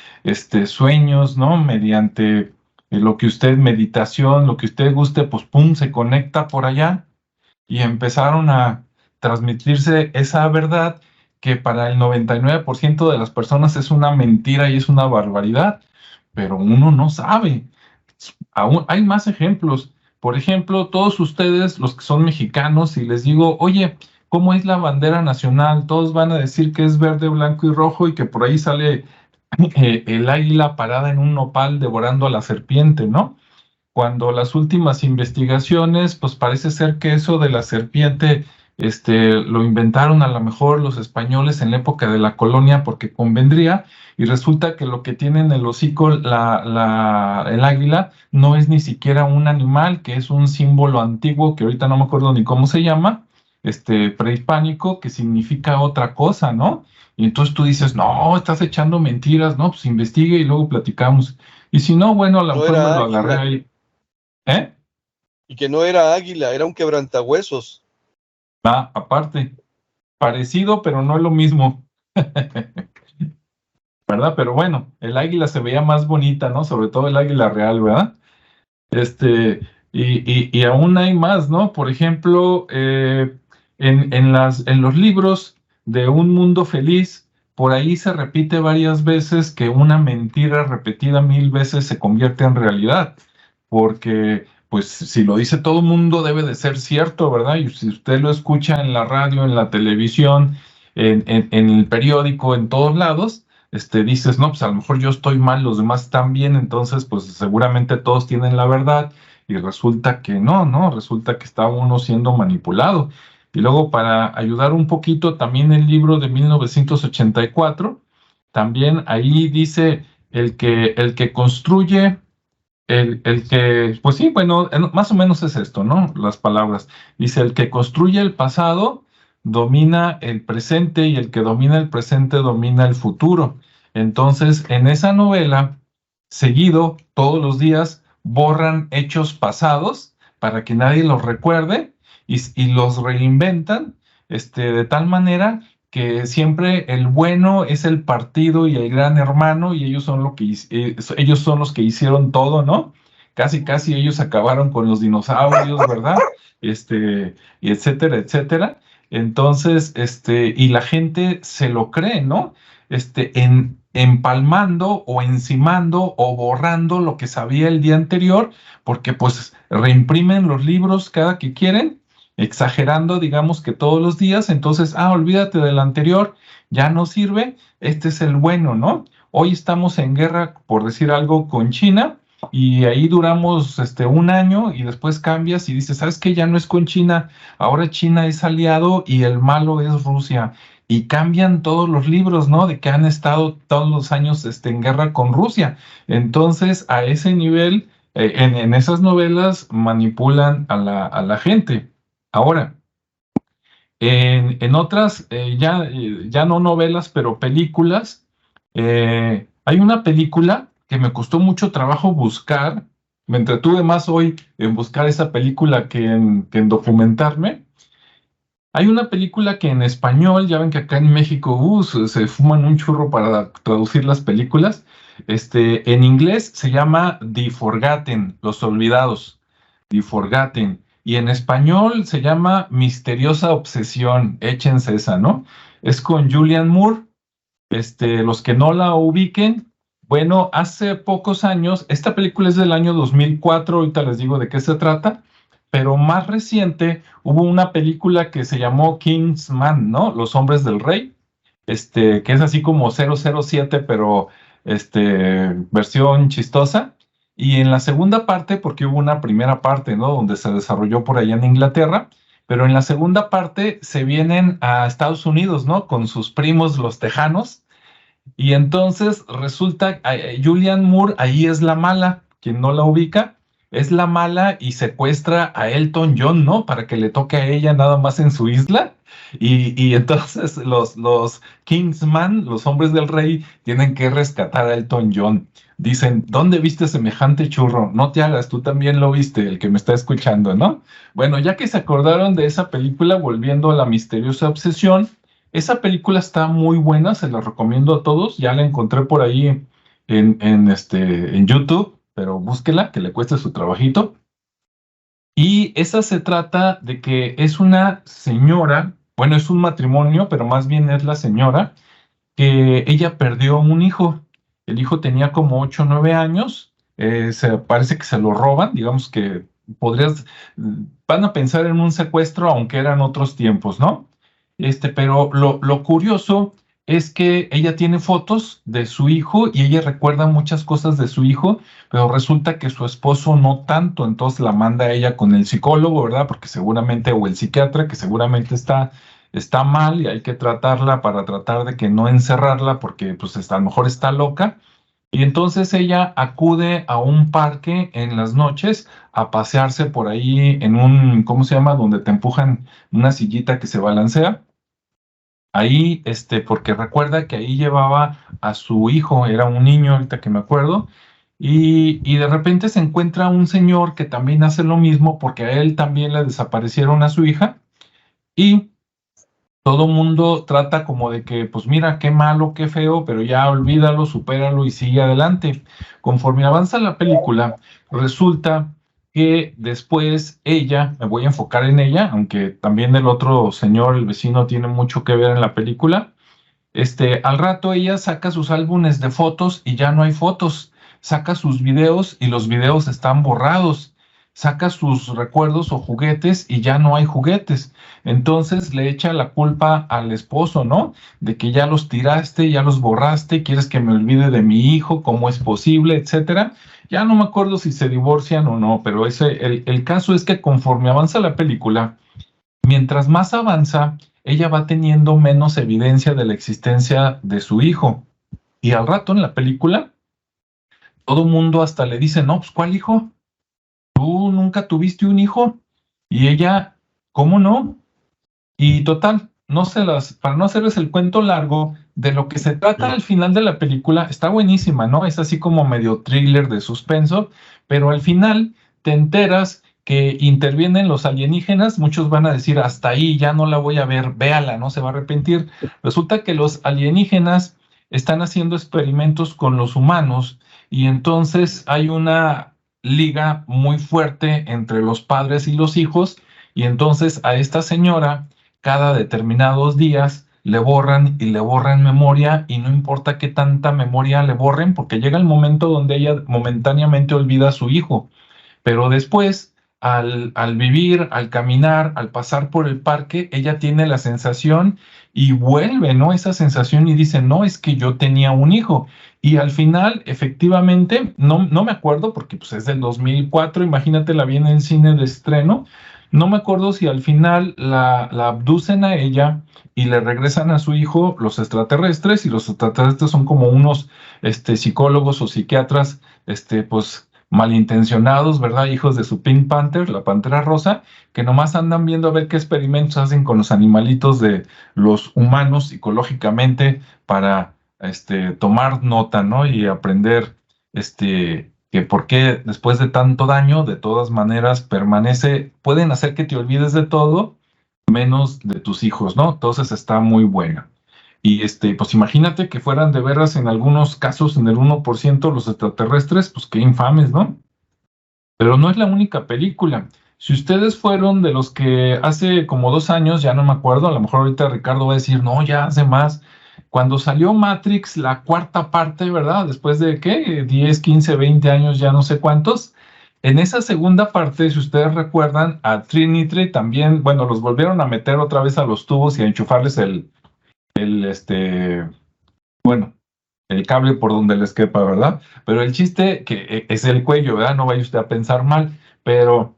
sueños, ¿no? Mediante lo que usted, meditación, lo que usted guste, pues pum, se conecta por allá y empezaron a transmitirse esa verdad que para el 99% de las personas es una mentira y es una barbaridad, pero uno no sabe. Aún hay más ejemplos. Por ejemplo, todos ustedes, los que son mexicanos, si les digo, oye, ¿cómo es la bandera nacional? Todos van a decir que es verde, blanco y rojo y que por ahí sale el águila parada en un nopal devorando a la serpiente, ¿no? Cuando las últimas investigaciones, pues parece ser que eso de la serpiente, lo inventaron a lo mejor los españoles en la época de la colonia porque convendría, y resulta que lo que tiene en el hocico el águila no es ni siquiera un animal, que es un símbolo antiguo que ahorita no me acuerdo ni cómo se llama, prehispánico, que significa otra cosa, ¿no? Y entonces tú dices, no, estás echando mentiras, no, pues investigue y luego platicamos. Y si no, bueno, a lo No mejor me era lo agarré águila, ahí. ¿Eh? y que no era águila, era un quebrantahuesos. Ah, aparte, parecido, pero no es lo mismo, ¿verdad? Pero bueno, el águila se veía más bonita, ¿no? Sobre todo el águila real, ¿verdad? Este, y aún hay más, ¿no? Por ejemplo, en los libros de Un Mundo Feliz, por ahí se repite varias veces que una mentira repetida 1000 veces se convierte en realidad, porque pues si lo dice todo el mundo debe de ser cierto, ¿verdad? Y si usted lo escucha en la radio, en la televisión, en el periódico, en todos lados, dices, no, pues a lo mejor yo estoy mal, los demás están bien, entonces pues seguramente todos tienen la verdad, y resulta que no, resulta que está uno siendo manipulado. Y luego, para ayudar un poquito, también el libro de 1984, también ahí dice el que construye, pues sí, bueno, más o menos es esto, ¿no? Las palabras. Dice, el que construye el pasado domina el presente y el que domina el presente domina el futuro. Entonces, en esa novela, seguido, todos los días, borran hechos pasados para que nadie los recuerde y los reinventan, de tal manera que siempre el bueno es el partido y el gran hermano, y ellos son ellos son los que hicieron todo, ¿no? Casi, casi ellos acabaron con los dinosaurios, ¿verdad? Y etcétera, etcétera. Entonces, y la gente se lo cree, ¿no? Empalmando o encimando o borrando lo que sabía el día anterior, porque pues reimprimen los libros cada que quieren, exagerando, digamos que todos los días. Entonces, olvídate del anterior, ya no sirve, este es el bueno, ¿no? Hoy estamos en guerra, por decir algo, con China, y ahí duramos un año y después cambias y dices, ¿sabes qué? Ya no es con China, ahora China es aliado y el malo es Rusia. Y cambian todos los libros, ¿no? De que han estado todos los años en guerra con Rusia. Entonces, a ese nivel, en esas novelas manipulan a la gente. Ahora, en otras, ya no novelas, pero películas, hay una película que me costó mucho trabajo buscar. Me entretuve más hoy en buscar esa película que en documentarme. Hay una película que en español, ya ven que acá en México se fuman un churro para traducir las películas. En inglés se llama The Forgotten, Los Olvidados, The Forgotten. Y en español se llama Misteriosa Obsesión, échense esa, ¿no? Es con Julianne Moore. Los que no la ubiquen, bueno, hace pocos años, esta película es del año 2004, ahorita les digo de qué se trata, pero más reciente hubo una película que se llamó Kingsman, ¿no? Los Hombres del Rey, que es así como 007, pero versión chistosa. Y en la segunda parte, porque hubo una primera parte, ¿no? Donde se desarrolló por allá en Inglaterra, pero en la segunda parte se vienen a Estados Unidos, ¿no? Con sus primos, los tejanos, y entonces resulta, Julianne Moore ahí es la mala, quien no la ubica, es la mala y secuestra a Elton John, ¿no? Para que le toque a ella nada más en su isla. Y entonces los Kingsman, los hombres del rey, tienen que rescatar a Elton John. Dicen, ¿dónde viste semejante churro? No te hagas, tú también lo viste, el que me está escuchando, ¿no? Bueno, ya que se acordaron de esa película, volviendo a La Misteriosa Obsesión, esa película está muy buena, se la recomiendo a todos. Ya la encontré por ahí en YouTube, pero búsquela, que le cueste su trabajito. Y esa se trata de que es una señora, bueno, es un matrimonio, pero más bien es la señora, que ella perdió un hijo. El hijo tenía como 8 o 9 años, parece que se lo roban, digamos que van a pensar en un secuestro, aunque eran otros tiempos, ¿no? Pero lo curioso es que ella tiene fotos de su hijo y ella recuerda muchas cosas de su hijo, pero resulta que su esposo no tanto, entonces la manda a ella con el psicólogo, ¿verdad? Porque seguramente, o el psiquiatra, que seguramente está mal y hay que tratarla para tratar de que no encerrarla porque pues a lo mejor está loca. Y entonces ella acude a un parque en las noches a pasearse por ahí en ¿cómo se llama? Donde te empujan una sillita que se balancea. Ahí, porque recuerda que ahí llevaba a su hijo, era un niño, ahorita que me acuerdo, y de repente se encuentra un señor que también hace lo mismo porque a él también le desaparecieron a su hija, y todo mundo trata como de que, pues mira, qué malo, qué feo, pero ya olvídalo, supéralo y sigue adelante. Conforme avanza la película, resulta que después ella, me voy a enfocar en ella, aunque también el otro señor, el vecino, tiene mucho que ver en la película. Al rato ella saca sus álbumes de fotos y ya no hay fotos, saca sus videos y los videos están borrados, saca sus recuerdos o juguetes y ya no hay juguetes. Entonces le echa la culpa al esposo, ¿no? De que ya los tiraste, ya los borraste, quieres que me olvide de mi hijo, cómo es posible, etcétera. Ya no me acuerdo si se divorcian o no, pero el caso es que conforme avanza la película, mientras más avanza, ella va teniendo menos evidencia de la existencia de su hijo. Y al rato en la película, todo mundo hasta le dice, no, pues ¿cuál hijo? ¿Tú nunca tuviste un hijo? Y ella, ¿cómo no? Y total, para no hacerles el cuento largo, de lo que se trata al final de la película, está buenísima, ¿no? Es así como medio thriller de suspenso, pero al final te enteras que intervienen los alienígenas, muchos van a decir, hasta ahí ya no la voy a ver, véala, no se va a arrepentir. Resulta que los alienígenas están haciendo experimentos con los humanos y entonces hay una liga muy fuerte entre los padres y los hijos y entonces a esta señora cada determinados días le borran y le borran memoria y no importa qué tanta memoria le borren porque llega el momento donde ella momentáneamente olvida a su hijo, pero después al vivir, al caminar, al pasar por el parque, ella tiene la sensación y vuelve, ¿no? Esa sensación y dice, no, es que yo tenía un hijo. Y al final, efectivamente, no me acuerdo porque pues, es del 2004, imagínate, la vi en el cine de estreno, no me acuerdo si al final la abducen a ella y le regresan a su hijo los extraterrestres, y los extraterrestres son como unos psicólogos o psiquiatras, pues malintencionados, ¿verdad? Hijos de su Pink Panther, la Pantera Rosa, que nomás andan viendo a ver qué experimentos hacen con los animalitos de los humanos psicológicamente para tomar nota, ¿no? Y aprender que por qué después de tanto daño, de todas maneras pueden hacer que te olvides de todo, menos de tus hijos, ¿no? Entonces está muy buena. Y pues imagínate que fueran de veras en algunos casos en el 1% los extraterrestres, pues qué infames, ¿no? Pero no es la única película. Si ustedes fueron de los que hace como 2 años, ya no me acuerdo, a lo mejor ahorita Ricardo va a decir, no, ya hace más, cuando salió Matrix, la cuarta parte, ¿verdad? Después de, ¿qué? 10, 15, 20 años, ya no sé cuántos. En esa segunda parte, si ustedes recuerdan, a Trinity también, bueno, los volvieron a meter otra vez a los tubos y a enchufarles bueno, el cable por donde les quepa, ¿verdad? Pero el chiste que es el cuello, ¿verdad? No vaya usted a pensar mal, pero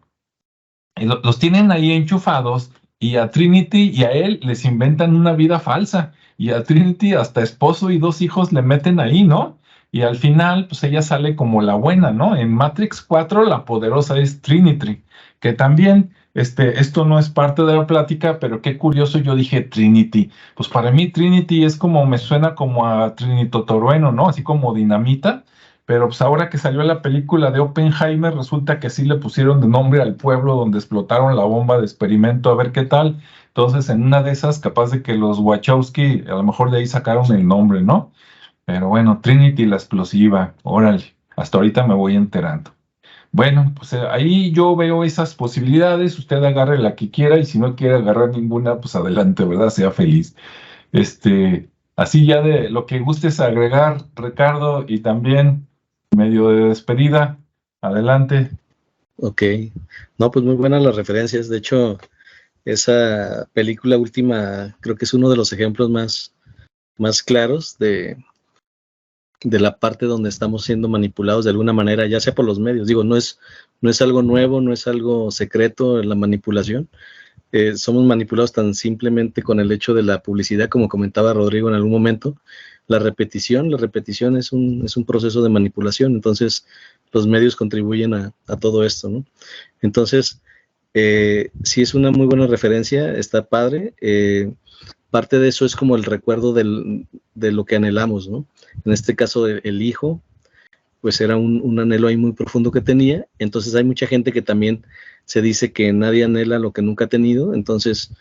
los tienen ahí enchufados y a Trinity y a él les inventan una vida falsa y a Trinity hasta esposo y 2 hijos le meten ahí, ¿no? Y al final, pues ella sale como la buena, ¿no? En Matrix 4 la poderosa es Trinity, que también, esto no es parte de la plática, pero qué curioso, yo dije Trinity. Pues para mí Trinity es como, me suena como a Trinito Torueno, ¿no? Así como dinamita. Pero pues ahora que salió la película de Oppenheimer, resulta que sí le pusieron de nombre al pueblo donde explotaron la bomba de experimento, a ver qué tal. Entonces, en una de esas, capaz de que los Wachowski, a lo mejor de ahí sacaron el nombre, ¿no? Pero bueno, Trinity la explosiva, órale, hasta ahorita me voy enterando. Bueno, pues ahí yo veo esas posibilidades, usted agarre la que quiera y si no quiere agarrar ninguna, pues adelante, ¿verdad? Sea feliz. Así ya de lo que gustes agregar, Ricardo, y también medio de despedida, adelante. Ok, no, pues muy buenas las referencias. De hecho, esa película última creo que es uno de los ejemplos más claros de la parte donde estamos siendo manipulados de alguna manera, ya sea por los medios. Digo, no es algo nuevo, no es algo secreto la manipulación. Somos manipulados tan simplemente con el hecho de la publicidad, como comentaba Rodrigo en algún momento. La repetición es un proceso de manipulación, entonces los medios contribuyen a todo esto, ¿no? Entonces, sí es una muy buena referencia, está padre. Parte de eso es como el recuerdo de lo que anhelamos, ¿no? En este caso, el hijo, pues era un anhelo ahí muy profundo que tenía. Entonces hay mucha gente que también se dice que nadie anhela lo que nunca ha tenido. Entonces,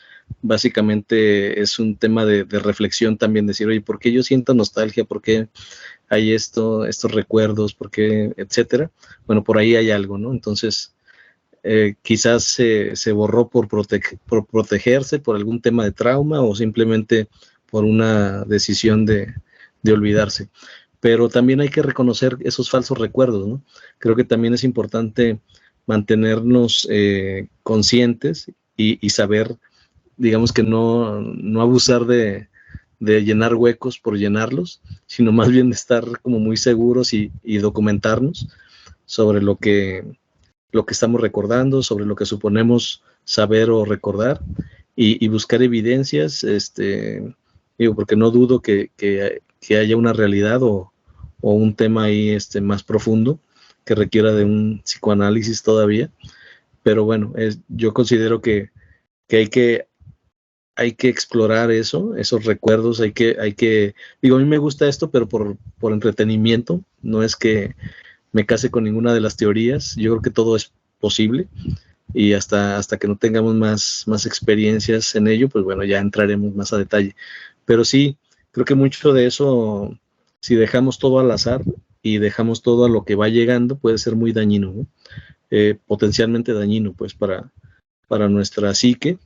básicamente es un tema de reflexión también, decir, oye, ¿por qué yo siento nostalgia? ¿Por qué hay estos recuerdos? ¿Por qué? Etcétera. Bueno, por ahí hay algo, ¿no? Entonces, quizás se borró por protegerse, por algún tema de trauma o simplemente por una decisión de olvidarse. Pero también hay que reconocer esos falsos recuerdos, ¿no? Creo que también es importante mantenernos conscientes y saber, digamos que no abusar de llenar huecos por llenarlos, sino más bien de estar como muy seguros y documentarnos sobre lo que estamos recordando, sobre lo que suponemos saber o recordar, y buscar evidencias, porque no dudo que haya una realidad o un tema ahí más profundo que requiera de un psicoanálisis todavía, pero bueno, yo considero que hay que explorar esos recuerdos, digo, a mí me gusta esto, pero por entretenimiento, no es que me case con ninguna de las teorías, yo creo que todo es posible, y hasta que no tengamos más experiencias en ello, pues bueno, ya entraremos más a detalle. Pero sí, creo que mucho de eso, si dejamos todo al azar y dejamos todo a lo que va llegando, puede ser muy dañino, ¿no? Potencialmente dañino, pues, para nuestra psique,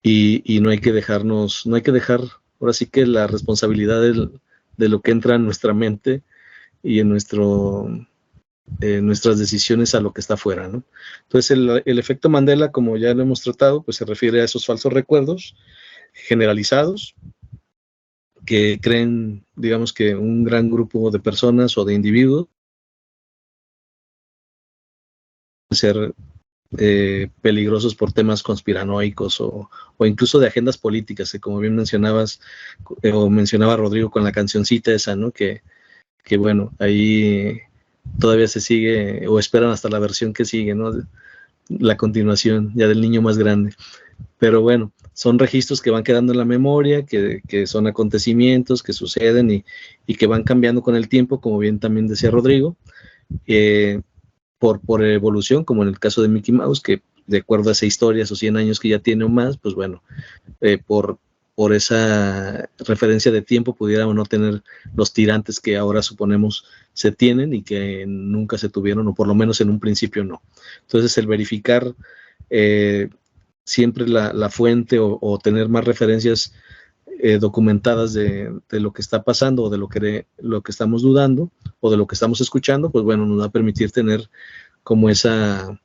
y no hay que dejar, ahora sí que la responsabilidad de lo que entra en nuestra mente y en nuestras decisiones a lo que está afuera, ¿no? Entonces el efecto Mandela, como ya lo hemos tratado, pues se refiere a esos falsos recuerdos generalizados que creen, digamos, que un gran grupo de personas o de individuos ser peligrosos por temas conspiranoicos o incluso de agendas políticas, que como bien mencionabas, o mencionaba Rodrigo con la cancioncita esa, ¿no? Que bueno, ahí todavía se sigue, o esperan hasta la versión que sigue, ¿no? La continuación ya del niño más grande. Pero bueno, son registros que van quedando en la memoria, que son acontecimientos que suceden y que van cambiando con el tiempo, como bien también decía Rodrigo, por evolución, como en el caso de Mickey Mouse, que de acuerdo a esa historia, esos 100 años que ya tiene o más, pues bueno, por esa referencia de tiempo pudiéramos no tener los tirantes que ahora suponemos se tienen y que nunca se tuvieron, o por lo menos en un principio no. Entonces el verificar siempre la fuente o tener más referencias documentadas de lo que está pasando o de lo que estamos dudando o de lo que estamos escuchando, pues bueno, nos va a permitir tener como esa,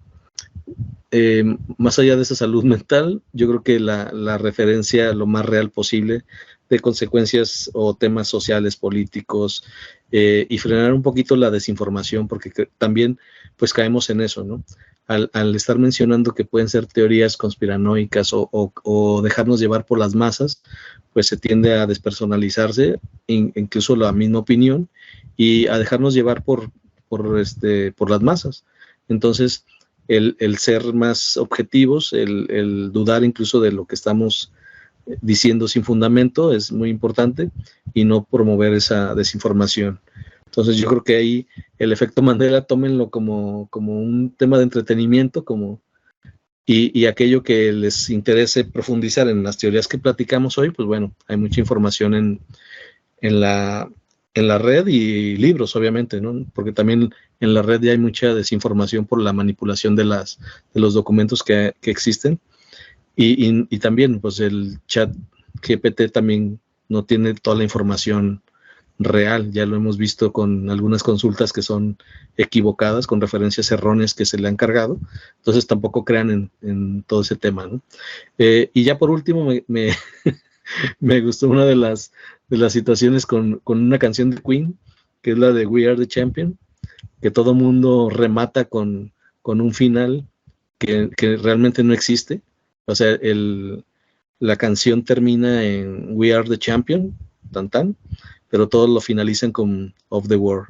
más allá de esa salud mental, yo creo que la referencia lo más real posible de consecuencias o temas sociales, políticos, y frenar un poquito la desinformación, porque también pues caemos en eso, ¿no? Al estar mencionando que pueden ser teorías conspiranoicas o dejarnos llevar por las masas, pues se tiende a despersonalizarse, incluso la misma opinión, y a dejarnos llevar por las masas. Entonces, el ser más objetivos, el dudar incluso de lo que estamos diciendo sin fundamento es muy importante, y no promover esa desinformación. Entonces yo creo que ahí el efecto Mandela, tómenlo como un tema de entretenimiento, y aquello que les interese profundizar en las teorías que platicamos hoy, pues bueno, hay mucha información en la red y libros, obviamente, ¿no? Porque también en la red ya hay mucha desinformación por la manipulación de los documentos que existen, y también pues el chat GPT también no tiene toda la información real, ya lo hemos visto con algunas consultas que son equivocadas, con referencias erróneas que se le han cargado, entonces tampoco crean en todo ese tema, ¿no? Y ya por último me gustó una de las situaciones con una canción de Queen, que es la de We Are the Champion, que todo mundo remata con un final que realmente no existe. O sea, la canción termina en We Are the Champion, tan tan, pero todos lo finalizan con Of the World.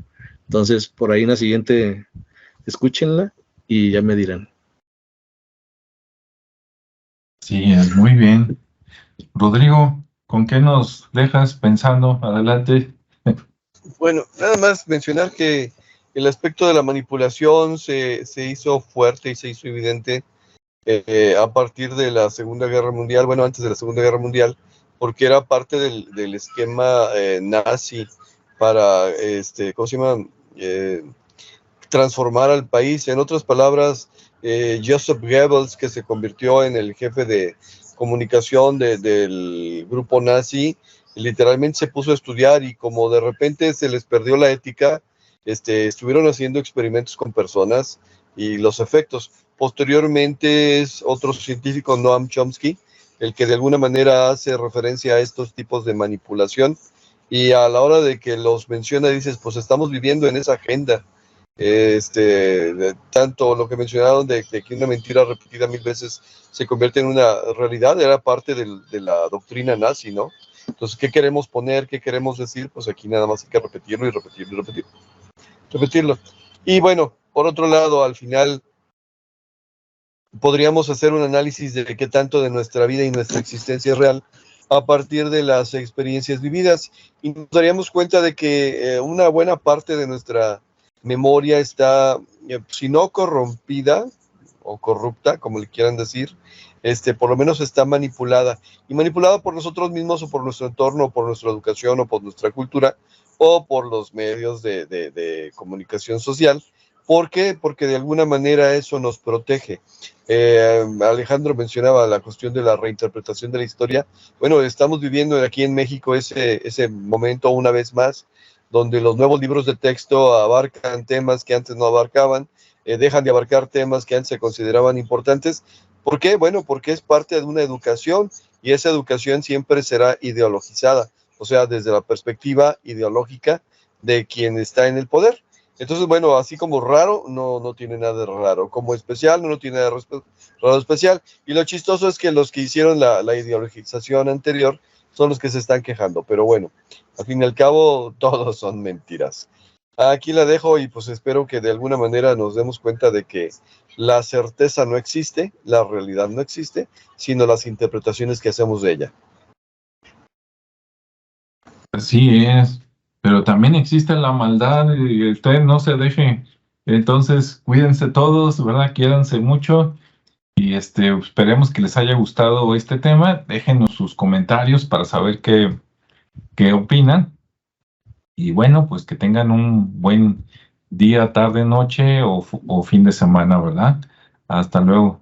Entonces, por ahí en la siguiente, escúchenla y ya me dirán. Sí, muy bien. Rodrigo, ¿con qué nos dejas pensando? Adelante. Bueno, nada más mencionar que el aspecto de la manipulación se hizo fuerte y se hizo evidente a partir de la Segunda Guerra Mundial, bueno, antes de la Segunda Guerra Mundial, porque era parte del esquema nazi para, ¿cómo se llama? transformar al país. En otras palabras, Joseph Goebbels, que se convirtió en el jefe de comunicación del grupo nazi, literalmente se puso a estudiar y como de repente se les perdió la ética, estuvieron haciendo experimentos con personas y los efectos. Posteriormente es otro científico, Noam Chomsky, el que de alguna manera hace referencia a estos tipos de manipulación y a la hora de que los menciona dices, pues estamos viviendo en esa agenda. Tanto lo que mencionaron de que una mentira repetida 1000 veces se convierte en una realidad, era parte de la doctrina nazi, ¿no? Entonces, ¿qué queremos poner? ¿Qué queremos decir? Pues aquí nada más hay que repetirlo y repetirlo y repetirlo. Y bueno, por otro lado, al final podríamos hacer un análisis de qué tanto de nuestra vida y nuestra existencia es real a partir de las experiencias vividas y nos daríamos cuenta de que una buena parte de nuestra memoria está, si no corrompida o corrupta, como le quieran decir, por lo menos está manipulada. Y manipulada por nosotros mismos o por nuestro entorno, o por nuestra educación, o por nuestra cultura, o por los medios de comunicación social. ¿Por qué? Porque de alguna manera eso nos protege. Alejandro mencionaba la cuestión de la reinterpretación de la historia. Bueno, estamos viviendo aquí en México ese momento una vez más, donde los nuevos libros de texto abarcan temas que antes no abarcaban, dejan de abarcar temas que antes se consideraban importantes. ¿Por qué? Bueno, porque es parte de una educación y esa educación siempre será ideologizada, o sea, desde la perspectiva ideológica de quien está en el poder. Entonces, bueno, así como raro, no tiene nada de raro. Como especial, no tiene nada de raro especial. Y lo chistoso es que los que hicieron la ideologización anterior son los que se están quejando. Pero bueno, al fin y al cabo, todos son mentiras. Aquí la dejo y pues espero que de alguna manera nos demos cuenta de que la certeza no existe, la realidad no existe, sino las interpretaciones que hacemos de ella. Así es, pero también existe la maldad y usted no se deje. Entonces, cuídense todos, ¿verdad? Quiéranse mucho y esperemos que les haya gustado este tema. Déjenos sus comentarios para saber qué opinan. Y bueno, pues que tengan un buen día, tarde, noche o fin de semana, ¿verdad? Hasta luego.